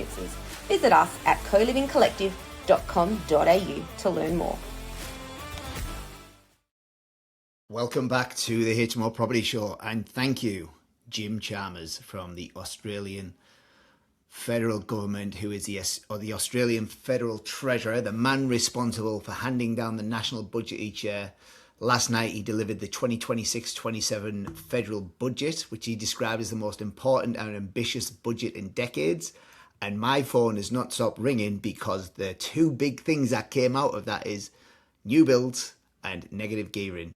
finances. Visit us at colivingcollective.com.au to learn more. Welcome back to the HMO Property Show, and thank you, Jim Chalmers from the Australian Federal Government, who is the Australian Federal Treasurer, the man responsible for handing down the national budget each year. Last night he delivered the 2026-27 federal budget, which he described as the most important and ambitious budget in decades. And my phone has not stopped ringing because the two big things that came out of that is new builds and negative gearing.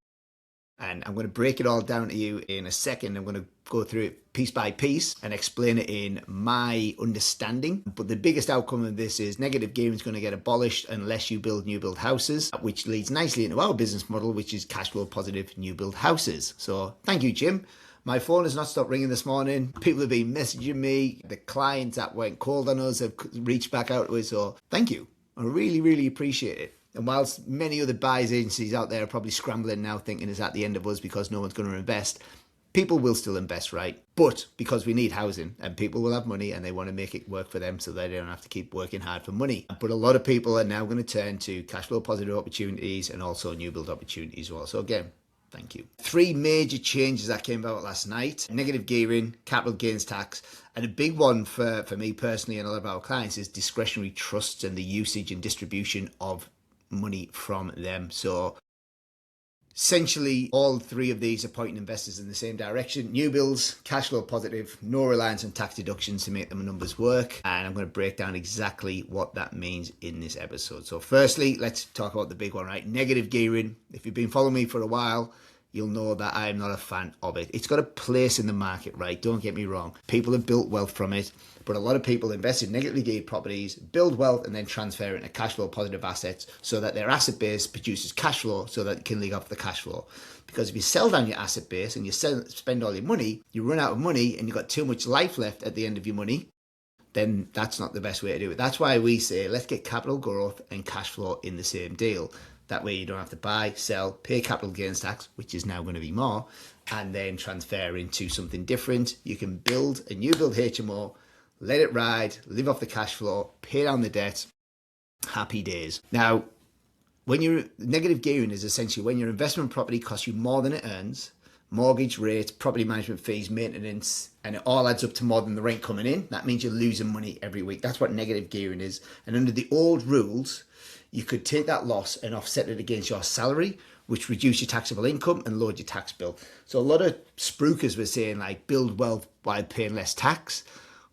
And I'm going to break it all down to you in a second. I'm going to go through it piece by piece and explain it in my understanding. But the biggest outcome of this is negative gearing is going to get abolished unless you build new build houses, which leads nicely into our business model, which is cash flow positive new build houses. So thank you, Jim. My phone has not stopped ringing this morning. People have been messaging me. The clients that weren't called on us have reached back out to us. So thank you. I really, really appreciate it. And whilst many other buyers agencies out there are probably scrambling now thinking it's at the end of us because no one's going to invest, people will still invest, right? But because we need housing and people will have money and they want to make it work for them so they don't have to keep working hard for money. But a lot of people are now going to turn to cash flow positive opportunities and also new build opportunities as well. So again, thank you. Three major changes that came out last night: negative gearing, capital gains tax, and a big one for me personally and a lot of our clients is discretionary trusts and the usage and distribution of money from them. So essentially all three of these are pointing investors in the same direction. New builds, cash flow positive, no reliance on tax deductions to make them numbers work. And I'm going to break down exactly what that means in this episode. So firstly, let's talk about the big one, right? Negative gearing. If you've been following me for a while, you'll know that I'm not a fan of it. It's got a place in the market, right? Don't get me wrong. People have built wealth from it, but a lot of people invest in negatively geared properties, build wealth, and then transfer it into cash flow positive assets so that their asset base produces cash flow so that it can live off the cash flow. Because if you sell down your asset base and you spend all your money, you run out of money and you've got too much life left at the end of your money, then that's not the best way to do it. That's why we say, let's get capital growth and cash flow in the same deal. That way you don't have to buy, sell, pay capital gains tax, which is now going to be more, and then transfer into something different. You can build a new build HMO, let it ride, live off the cash flow, pay down the debt. Happy days. Now, when you're negative gearing is essentially when your investment property costs you more than it earns, mortgage rates, property management fees, maintenance, and it all adds up to more than the rent coming in. That means you're losing money every week. That's what negative gearing is. And under the old rules, you could take that loss and offset it against your salary, which reduce your taxable income and lower your tax bill. So a lot of spruikers were saying like build wealth while paying less tax,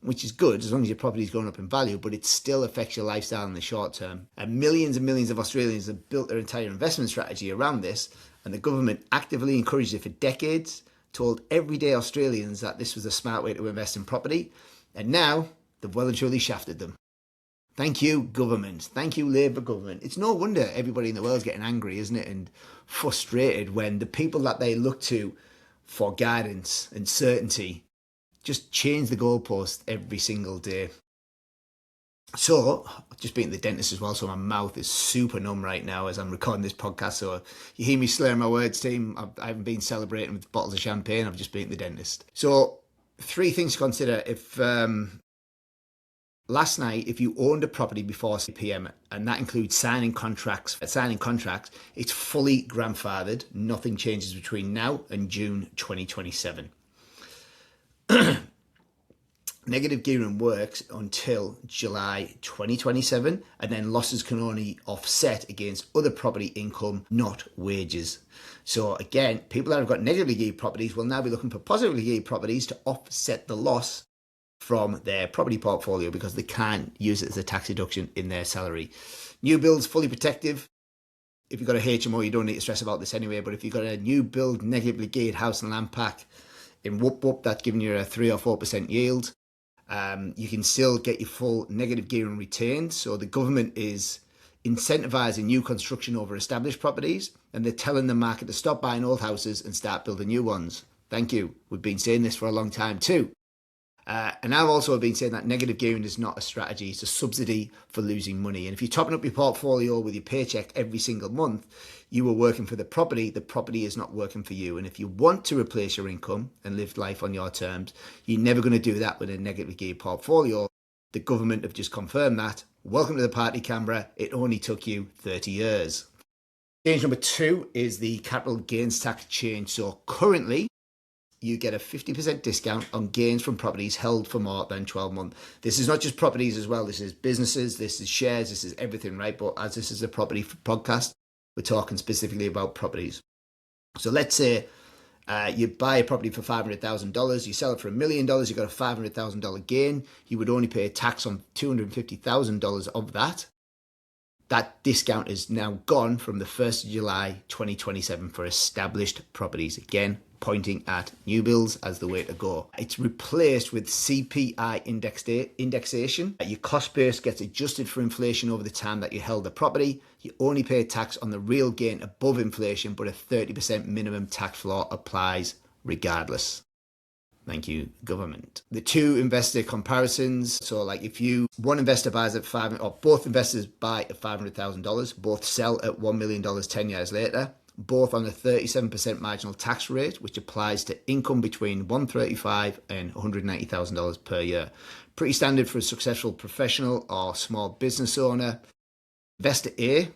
which is good as long as your property is going up in value, but it still affects your lifestyle in the short term. And millions of Australians have built their entire investment strategy around this, and the government actively encouraged it for decades, told everyday Australians that this was a smart way to invest in property, and now they've well and truly shafted them. Thank you, government. Thank you, Labour government. It's no wonder everybody in the world's getting angry, isn't it? And frustrated when the people that they look to for guidance and certainty just change the goalpost every single day. So, I've just been to the dentist as well, so my mouth is super numb right now as I'm recording this podcast. So, you hear me slurring my words, team. I haven't been celebrating with bottles of champagne. I've just been to the dentist. So, three things to consider. If last night, if you owned a property before 6 p.m, and that includes signing contracts, it's fully grandfathered. Nothing changes between now and June 2027. Negative gearing works until July 2027, and then losses can only offset against other property income, not wages. So again, people that have got negatively geared properties will now be looking for positively geared properties to offset the loss from their property portfolio because they can't use it as a tax deduction in their salary. New builds, fully protective. If you've got a HMO, you don't need to stress about this anyway, but if you've got a new build negatively geared house and land pack in Whoop, that's giving you a 3 or 4% yield. You can still get your full negative gearing retained. So the government is incentivising new construction over established properties, and they're telling the market to stop buying old houses and start building new ones. Thank you. We've been saying this for a long time too. And I've also been saying that negative gearing is not a strategy, it's a subsidy for losing money. And if you're topping up your portfolio with your paycheck every single month, you are working for the property is not working for you. And if you want to replace your income and live life on your terms, you're never going to do that with a negatively geared portfolio. The government have just confirmed that. Welcome to the party, Canberra. It only took you 30 years. Change number 2 is the capital gains tax change. So currently, you get a 50% discount on gains from properties held for more than 12 months. This is not just properties as well. This is businesses, this is shares, this is everything, right? But as this is a property podcast, we're talking specifically about properties. So let's say you buy a property for $500,000, you sell it for $1 million, you got a $500,000 gain. You would only pay tax on $250,000 of that. That discount is now gone from the 1st of July 2027 for established properties. Again, pointing at new builds as the way to go. It's replaced with CPI indexation. Your cost base gets adjusted for inflation over the time that you held the property. You only pay tax on the real gain above inflation, but a 30% minimum tax floor applies regardless. Thank you, government. The 2 investor comparisons. So like if one investor buys at both investors buy at $500,000, both sell at $1 million 10 years later, both on a 37% marginal tax rate, which applies to income between $135,000 and $190,000 per year. Pretty standard for a successful professional or small business owner. Investor A,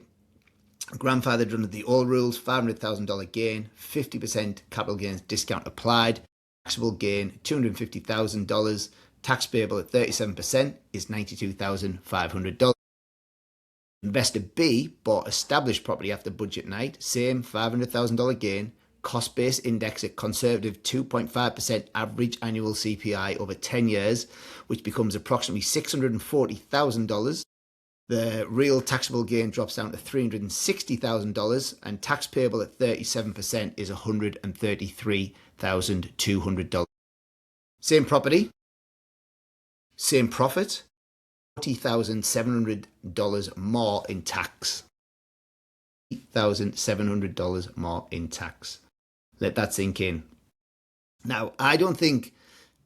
grandfathered under the old rules, $500,000 gain, 50% capital gains discount applied. Taxable gain, $250,000. Tax payable at 37% is $92,500. Investor B bought established property after budget night, same $500,000 gain, cost base index at conservative 2.5% average annual CPI over 10 years, which becomes approximately $640,000. The real taxable gain drops down to $360,000, and tax payable at 37% is $133,200. Same property, same profit, $40,700 more in tax. $8,700 more in tax. Let that sink in. Now, I don't think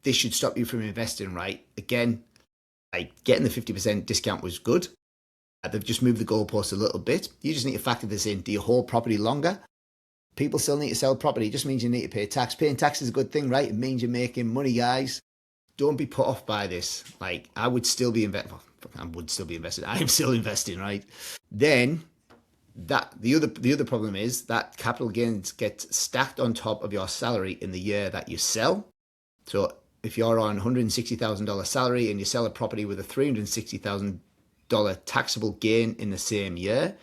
this should stop you from investing, right? Again, like getting the 50% discount was good. They've just moved the goalposts a little bit. You just need to factor this in. Do you hold property longer? People still need to sell property. It just means you need to pay tax. Paying tax is a good thing, right? It means you're making money, guys. Don't be put off by this. Like, I would still be invested. I would still be invested. I am still investing, right? Then, the other problem is that capital gains get stacked on top of your salary in the year that you sell. So, if you're on $160,000 salary and you sell a property with a $360,000 taxable gain in the same year,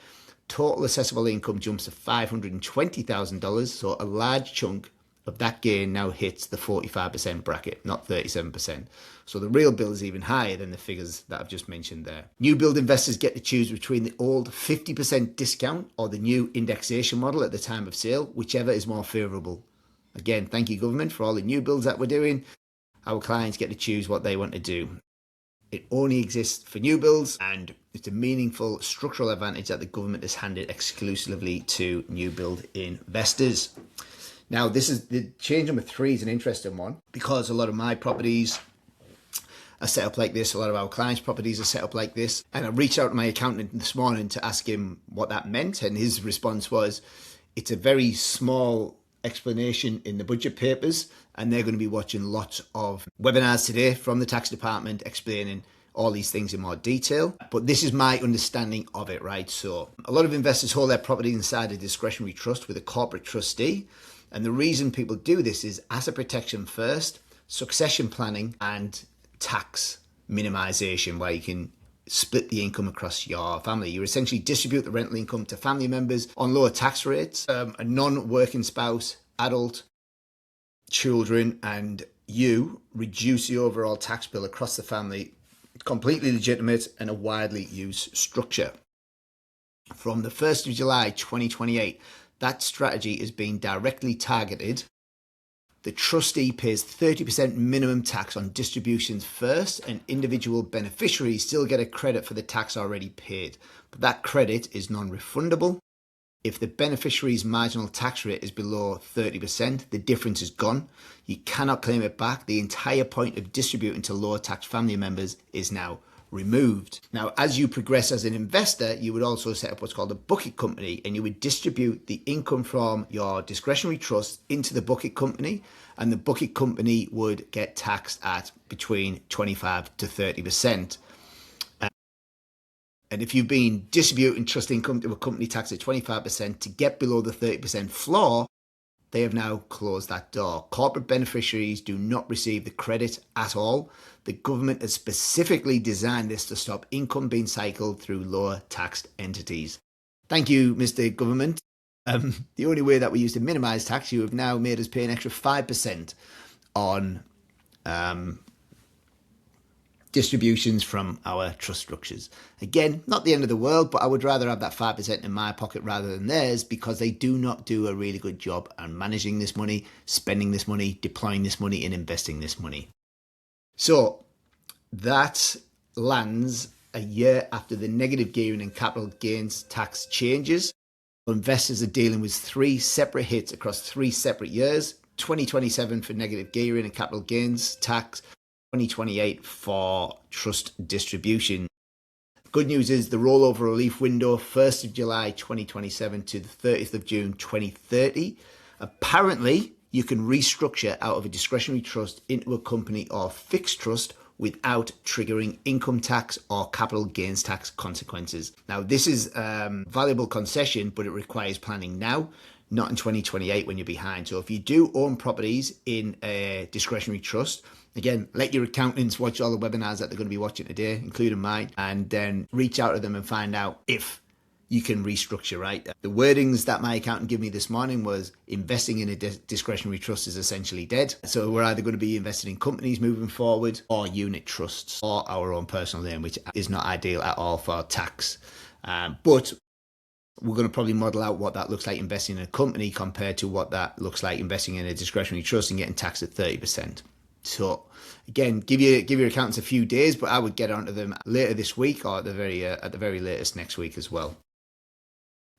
total assessable income jumps to $520,000. So a large chunk of that gain now hits the 45% bracket, not 37%. So the real bill is even higher than the figures that I've just mentioned there. New build investors get to choose between the old 50% discount or the new indexation model at the time of sale, whichever is more favourable. Again, thank you, government, for all the new builds that we're doing. Our clients get to choose what they want to do. It only exists for new builds, and it's a meaningful structural advantage that the government has handed exclusively to new build investors. Now, this is the change number 3 is an interesting one because a lot of my properties are set up like this. A lot of our clients' properties are set up like this. And I reached out to my accountant this morning to ask him what that meant. And his response was, it's a very small explanation in the budget papers, and they're going to be watching lots of webinars today from the tax department explaining all these things in more detail. But this is my understanding of it, right? So a lot of investors hold their property inside a discretionary trust with a corporate trustee. And the reason people do this is asset protection first, succession planning, and tax minimization, where you can split the income across your family. You essentially distribute the rental income to family members on lower tax rates. A non-working spouse, adult, children, and you reduce the overall tax bill across the family. Completely legitimate and a widely used structure. From the 1st of July 2028, that strategy is being directly targeted. The trustee pays 30% minimum tax on distributions first, and individual beneficiaries still get a credit for the tax already paid. But that credit is non-refundable. If the beneficiary's marginal tax rate is below 30%, the difference is gone. You cannot claim it back. The entire point of distributing to lower tax family members is now removed. Now, as you progress as an investor, you would also set up what's called a bucket company, and you would distribute the income from your discretionary trust into the bucket company, and the bucket company would get taxed at between 25 to 30%. And if you've been distributing trust income to a company taxed at 25% to get below the 30% floor, they have now closed that door. Corporate beneficiaries do not receive the credit at all. The government has specifically designed this to stop income being cycled through lower taxed entities. Thank you, Mr. Government. The only way that we used to minimise tax, you have now made us pay an extra 5% on distributions from our trust structures. Again, not the end of the world, but I would rather have that 5% in my pocket rather than theirs, because they do not do a really good job on managing this money, spending this money, deploying this money, and investing this money. So that lands a year after the negative gearing and capital gains tax changes. Investors are dealing with 3 separate hits across 3 separate years: 2027 for negative gearing and capital gains tax, 2028 for trust distribution. Good news is the rollover relief window, 1st of July 2027 to the 30th of June 2030. Apparently, you can restructure out of a discretionary trust into a company or fixed trust without triggering income tax or capital gains tax consequences. Now, this is a valuable concession, but it requires planning now, not in 2028 when you're behind. So if you do own properties in a discretionary trust, again, let your accountants watch all the webinars that they're going to be watching today, including mine, and then reach out to them and find out if you can restructure, right? The wordings that my accountant gave me this morning was investing in a discretionary trust is essentially dead. So we're either going to be invested in companies moving forward or unit trusts or our own personal name, which is not ideal at all for tax. But we're going to probably model out what that looks like investing in a company compared to what that looks like investing in a discretionary trust and getting taxed at 30%. So again, give your accountants a few days, but I would get onto them later this week or at the very latest next week as well.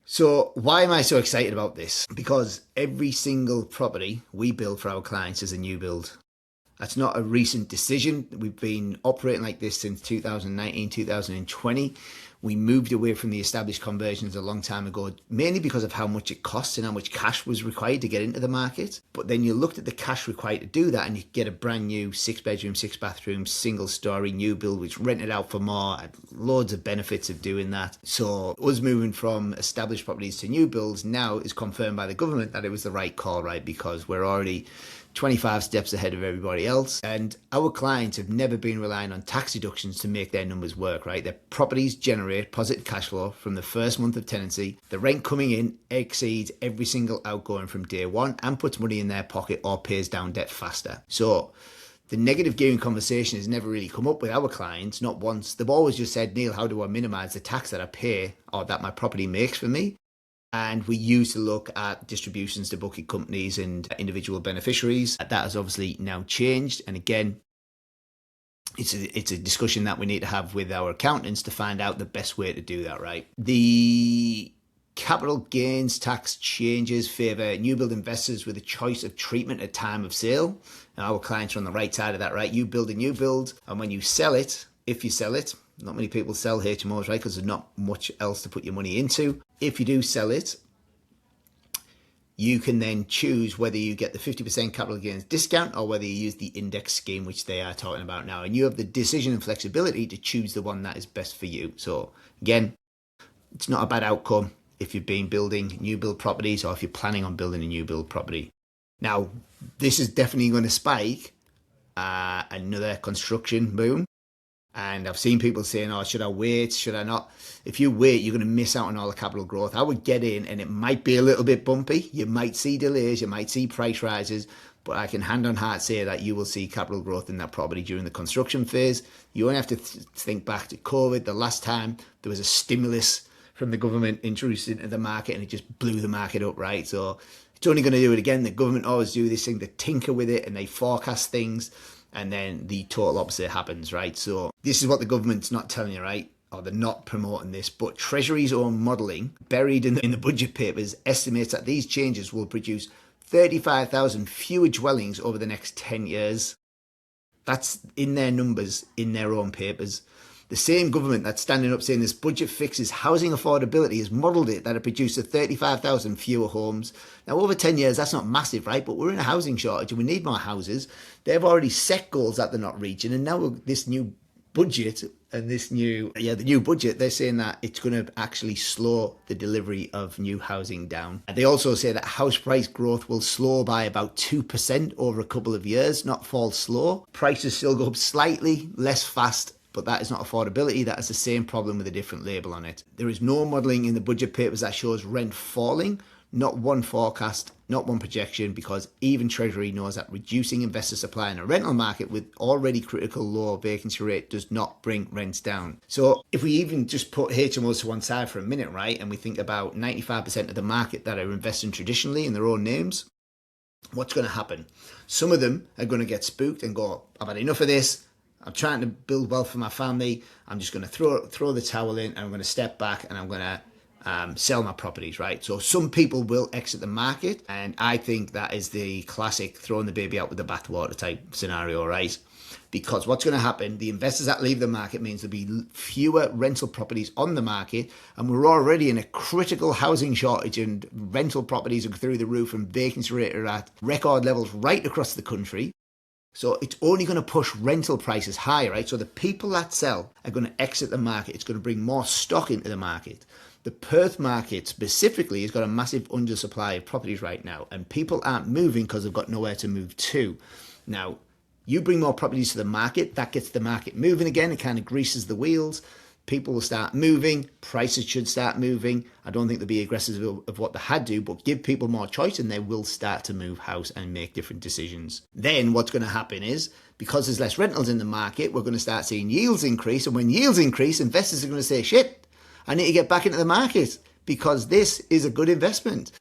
So why am I so excited about this? Because every single property we build for our clients is a new build. That's not a recent decision. We've been operating like this since 2019, 2020. We moved away from the established conversions a long time ago, mainly because of how much it costs and how much cash was required to get into the market. But then you looked at the cash required to do that and you get a brand new 6-bedroom, 6-bathroom, single-story new build, which rented out for more, had loads of benefits of doing that. So us moving from established properties to new builds now is confirmed by the government that it was the right call, right? Because we're already 25 steps ahead of everybody else. And our clients have never been relying on tax deductions to make their numbers work, right? Their properties generate positive cash flow from the first month of tenancy. The rent coming in exceeds every single outgoing from day one and puts money in their pocket or pays down debt faster. So the negative gearing conversation has never really come up with our clients, not once. They've always just said, Neil, how do I minimize the tax that I pay or that my property makes for me? And we used to look at distributions to bucket companies and individual beneficiaries. That has obviously now changed. And again, it's a discussion that we need to have with our accountants to find out the best way to do that, right? The capital gains tax changes favour new build investors with a choice of treatment at time of sale. Now, our clients are on the right side of that, right? You build a new build, and when you sell it, if you sell it, not many people sell HMOs, right? Because there's not much else to put your money into. If you do sell it, you can then choose whether you get the 50% capital gains discount or whether you use the index scheme, which they are talking about now. And you have the decision and flexibility to choose the one that is best for you. So again, it's not a bad outcome if you've been building new build properties or if you're planning on building a new build property. Now, this is definitely going to spike another construction boom. And I've seen people saying, oh, should I wait? Should I not? If you wait, you're going to miss out on all the capital growth. I would get in and it might be a little bit bumpy. You might see delays, you might see price rises, but I can hand on heart say that you will see capital growth in that property during the construction phase. You only have to think back to COVID, the last time there was a stimulus from the government introduced into the market and it just blew the market up, right? So it's only going to do it again. The government always do this thing, they tinker with it and they forecast things. And then the total opposite happens, right? So this is what the government's not telling you, right? Or they're not promoting this. But Treasury's own modelling, buried in the budget papers, estimates that these changes will produce 35,000 fewer dwellings over the next 10 years. That's in their numbers, in their own papers. The same government that's standing up saying this budget fixes housing affordability has modelled it that it produces 35,000 fewer homes. Now, over 10 years, that's not massive, right? But we're in a housing shortage and we need more houses. They've already set goals that they're not reaching. And now this new budget and the new budget, they're saying that it's going to actually slow the delivery of new housing down. And they also say that house price growth will slow by about 2% over a couple of years, not fall slow. Prices still go up slightly, less fast, but that is not affordability. That is the same problem with a different label on it. There is no modelling in the budget papers that shows rent falling, not one forecast, not one projection, because even Treasury knows that reducing investor supply in a rental market with already critical low vacancy rate does not bring rents down. So if we even just put HMOs to one side for a minute, right, and we think about 95% of the market that are investing traditionally in their own names, what's going to happen? Some of them are going to get spooked and go, I've had enough of this. I'm trying to build wealth for my family. I'm just going to throw the towel in and I'm going to step back and I'm going to sell my properties, right? So some people will exit the market, and I think that is the classic throwing the baby out with the bathwater type scenario, right? Because what's going to happen, the investors that leave the market means there'll be fewer rental properties on the market, and we're already in a critical housing shortage and rental properties are through the roof and vacancy rate are at record levels right across the country. So it's only going to push rental prices higher, right? So the people that sell are going to exit the market. It's going to bring more stock into the market. The Perth market specifically has got a massive undersupply of properties right now, and people aren't moving because they've got nowhere to move to. Now, you bring more properties to the market, that gets the market moving again. It kind of greases the wheels. People will start moving. Prices should start moving. I don't think they'll be aggressive of what they had to, but give people more choice and they will start to move house and make different decisions. Then what's going to happen is, because there's less rentals in the market, we're going to start seeing yields increase. And when yields increase, investors are going to say, shit, I need to get back into the market because this is a good investment.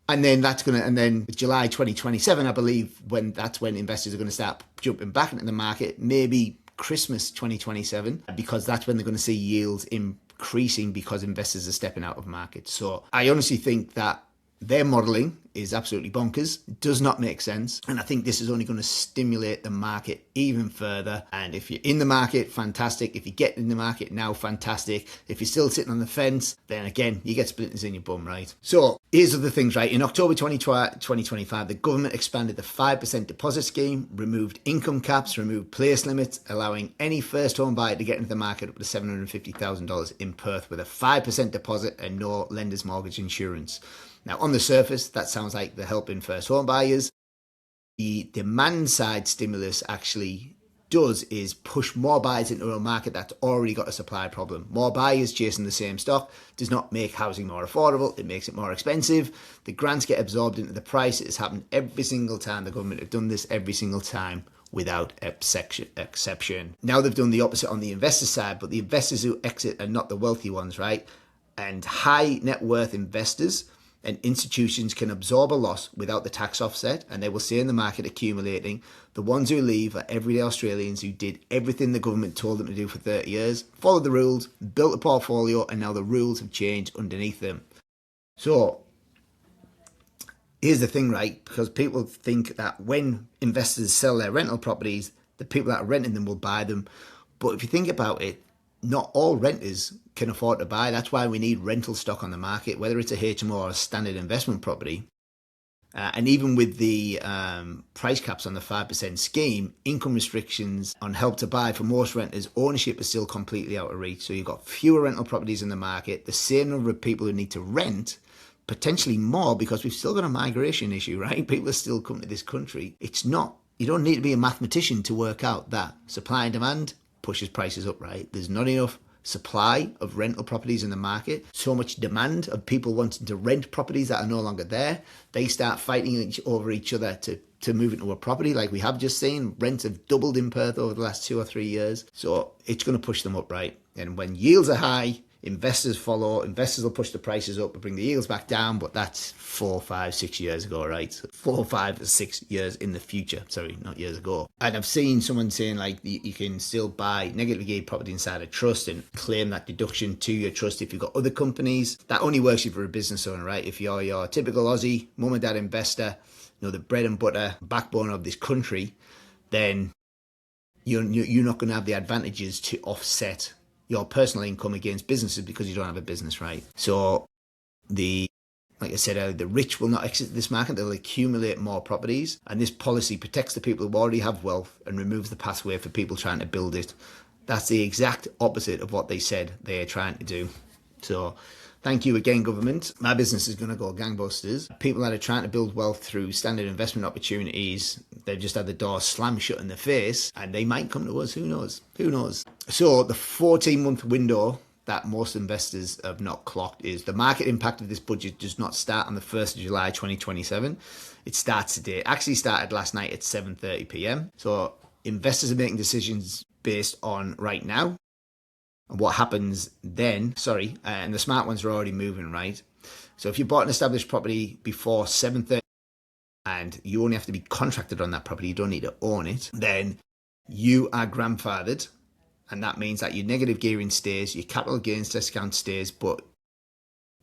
And then July 2027, I believe, that's when investors are going to start jumping back into the market, maybe Christmas 2027, because that's when they're going to see yields increasing because investors are stepping out of markets. So I honestly think that their modelling is absolutely bonkers. It does not make sense. And I think this is only going to stimulate the market even further. And if you're in the market, fantastic. If you get in the market now, fantastic. If you're still sitting on the fence, then again, you get splinters in your bum, right? So here's the things, right? In October 2025, the government expanded the 5% deposit scheme, removed income caps, removed place limits, allowing any first home buyer to get into the market up to $750,000 in Perth with a 5% deposit and no lender's mortgage insurance. Now, on the surface, that sounds like they're helping first home buyers. The demand side stimulus actually does is push more buyers into a market that's already got a supply problem. More buyers chasing the same stock does not make housing more affordable. It makes it more expensive. The grants get absorbed into the price. It has happened every single time. The government have done this every single time without exception. Now they've done the opposite on the investor side, but the investors who exit are not the wealthy ones, right? And high net worth investors and institutions can absorb a loss without the tax offset, and they will stay in the market accumulating. The ones who leave are everyday Australians who did everything the government told them to do for 30 years, followed the rules, built a portfolio, and now the rules have changed underneath them. So here's the thing, right? Because people think that when investors sell their rental properties, the people that are renting them will buy them. But if you think about it, not all renters can afford to buy. That's why we need rental stock on the market, whether it's a HMO or a standard investment property. And even with the price caps on the 5% scheme, income restrictions on help to buy for most renters, ownership is still completely out of reach. So you've got fewer rental properties in the market, the same number of people who need to rent, potentially more, because we've still got a migration issue, right? People are still coming to this country. You don't need to be a mathematician to work out that supply and demand pushes prices up, right? There's not enough supply of rental properties in the market, so much demand of people wanting to rent properties that are no longer there. They start fighting over each other to move into a property, like we have just seen. Rents have doubled in Perth over the last 2 or 3 years, so it's going to push them up, right? And when yields are high, investors follow. Investors will push the prices up and bring the yields back down, but that's 4, 5, 6 years ago, right? 4, 5, 6 years in the future. Sorry, not years ago. And I've seen someone saying like you can still buy negatively geared property inside a trust and claim that deduction to your trust if you've got other companies. That only works if you're a business owner, right? If you're your typical Aussie mum and dad investor, the bread and butter backbone of this country, then you're not going to have the advantages to offset your personal income against businesses because you don't have a business, right? So like I said earlier, the rich will not exit this market. They'll accumulate more properties. And this policy protects the people who already have wealth and removes the pathway for people trying to build it. That's the exact opposite of what they said they're trying to do. So thank you again, government. My business is going to go gangbusters. People that are trying to build wealth through standard investment opportunities, they've just had the door slammed shut in their face, and they might come to us. Who knows? Who knows? So the 14-month window that most investors have not clocked is the market impact of this budget does not start on the 1st of July 2027. It starts today. It actually started last night at 7:30 p.m. So investors are making decisions based on right now and what happens then. And the smart ones are already moving, right? So if you bought an established property before 7:30 and you only have to be contracted on that property, you don't need to own it, then you are grandfathered. And that means that your negative gearing stays, your capital gains discount stays, but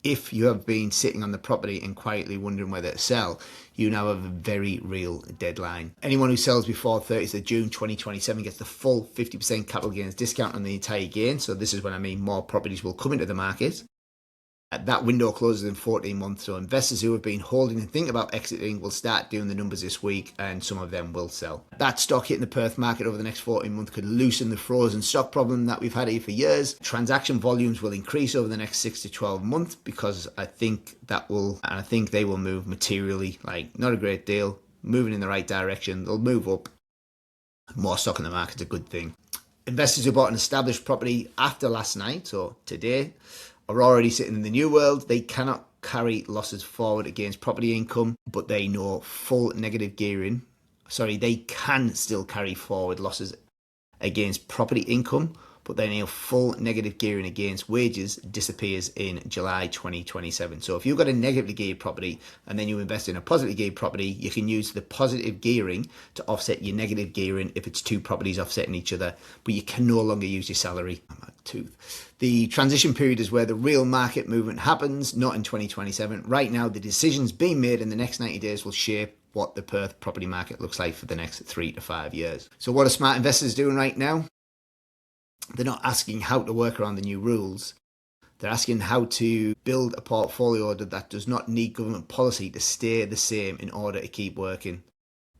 if you have been sitting on the property and quietly wondering whether to sell, you now have a very real deadline. Anyone who sells before 30th of June 2027 gets the full 50% capital gains discount on the entire gain. So this is when I mean more properties will come into the market. That window closes in 14 months, so investors who have been holding and think about exiting will start doing the numbers this week, and some of them will sell. That stock hitting the Perth market over the next 14 months could loosen the frozen stock problem that we've had here for years. Transaction volumes will increase over the next 6 to 12 months because I think they will move materially, like not a great deal, moving in the right direction. They'll move up. More stock in the market's a good thing. Investors who bought an established property after last night, so today, are already sitting in the new world. They cannot carry losses forward against property income, but they know full negative gearing. They can still carry forward losses against property income, but then your full negative gearing against wages disappears in July 2027. So if you've got a negatively geared property and then you invest in a positively geared property, you can use the positive gearing to offset your negative gearing if it's two properties offsetting each other, but you can no longer use your salary. The transition period is where the real market movement happens, not in 2027. Right now, the decisions being made in the next 90 days will shape what the Perth property market looks like for the next 3 to 5 years. So what are smart investors doing right now? They're not asking how to work around the new rules. They're asking how to build a portfolio that does not need government policy to stay the same in order to keep working.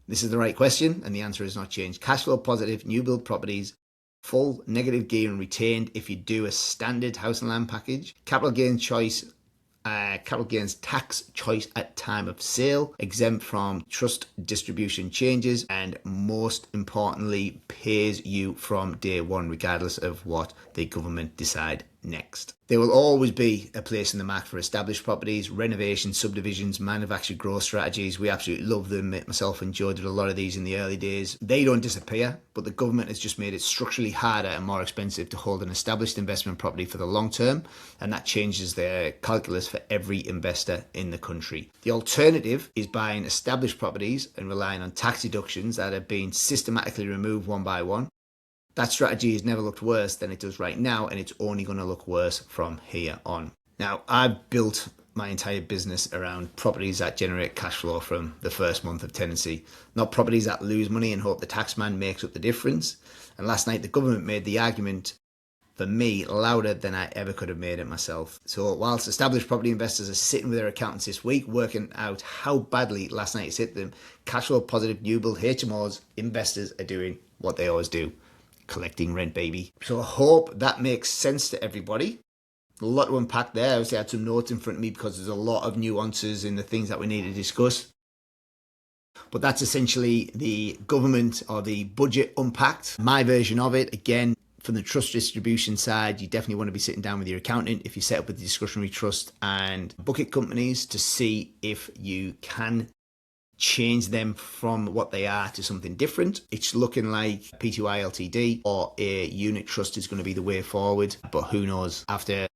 This is the right question, and the answer has not changed. Cashflow positive, new build properties, full negative gearing retained if you do a standard house and land package, capital gains tax choice at time of sale, exempt from trust distribution changes, and most importantly, pays you from day one, regardless of what the government decide next. There will always be a place in the market for established properties, renovation, subdivisions, manufactured growth strategies. We absolutely love them. Myself and Joe did a lot of these in the early days. They don't disappear, but the government has just made it structurally harder and more expensive to hold an established investment property for the long term, and that changes their calculus for every investor in the country. The alternative is buying established properties and relying on tax deductions that are being systematically removed one by one. That strategy has never looked worse than it does right now, and it's only going to look worse from here on. Now, I've built my entire business around properties that generate cash flow from the first month of tenancy, not properties that lose money and hope the taxman makes up the difference. And last night, the government made the argument for me louder than I ever could have made it myself. So whilst established property investors are sitting with their accountants this week working out how badly last night has hit them, cash flow positive new build HMOs investors are doing what they always do. Collecting rent, baby. So I hope that makes sense to everybody. A lot to unpack there. I obviously had some notes in front of me because there's a lot of nuances in the things that we need to discuss. But that's essentially the government or the budget unpacked. My version of it, again, from the trust distribution side, you definitely want to be sitting down with your accountant if you set up with the discretionary trust and bucket companies to see if you can change them from what they are to something different. It's looking like P2I Ltd or a unit trust is going to be the way forward, but who knows? After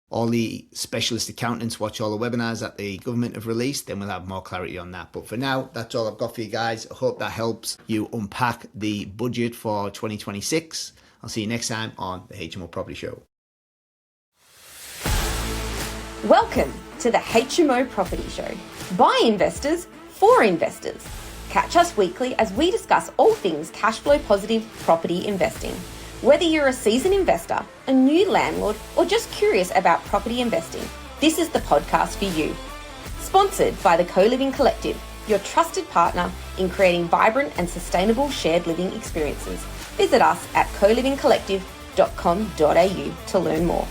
all the specialist accountants watch all the webinars that the government have released, then we'll have more clarity on that. But for now, that's all I've got for you guys. I hope that helps you unpack the budget for 2026. I'll see you next time on the HMO Property Show. Welcome to the HMO Property Show. By investors, for investors. Catch us weekly as we discuss all things cash flow positive property investing. Whether you're a seasoned investor, a new landlord, or just curious about property investing, this is the podcast for you. Sponsored by the Co-Living Collective, your trusted partner in creating vibrant and sustainable shared living experiences. Visit us at colivingcollective.com.au to learn more.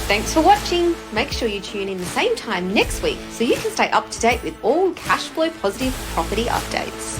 Thanks for watching. Make sure you tune in the same time next week so you can stay up to date with all cash flow positive property updates.